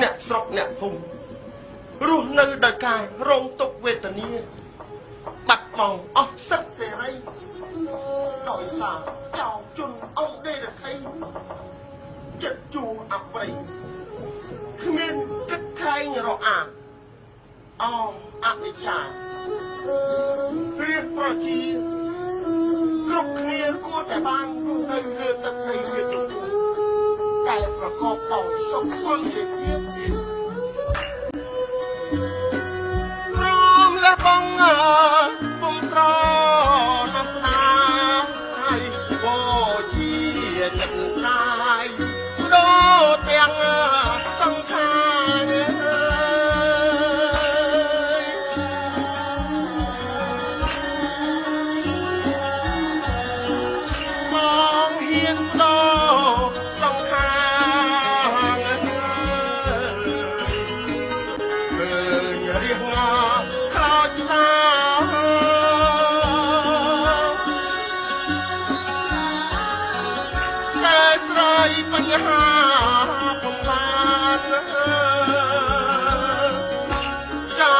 អ្នកស្រុកអ្នកភូមិរស់នៅដោយការរងទុក្ខវេទនាបាត់បង់អស់សិទ្ធិសេរីដោយសារចោរជនអង្គដេរថៃចិត្តជួអប្រិយគ្មានគិតខែងរអាអអវិជ្ជារៀបប្រជាគ្រប់គ្នាគួរតែបានរស់នៅលើទឹកដីវាទុកតែប្រកបដោយសុខសន្តិភាពព្រមលះបង់ពុំត្រណាស់ស្នាហើយបូជាចិត្តរាយដូរទាំងសង្ខារបងហ៊ានដូរសង្ខារឃើញរៀងខ្លោចសាតែស្រ័យបញ្ហាពុំបានចោ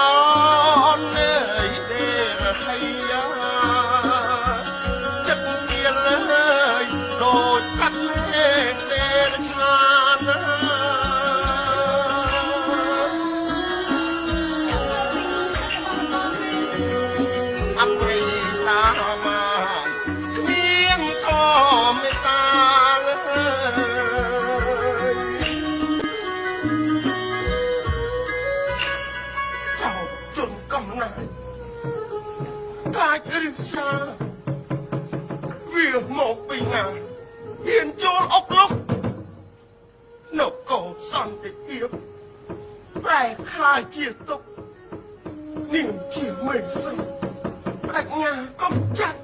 លនៃដេរថៃចិត្តពីលើយដូចសត្វលេងដេរឆានអប្រិយសាមាគ្មានក៏មេត្តាចោរជនកំណាយកាចរិស្យាវាមកពីណាហ៊ានចូលអុកលុកនគរសន្តិភាពប្រែខ្លាយជាទុកនាងជាមេស្រីប្រាជ្ញាកំចាត់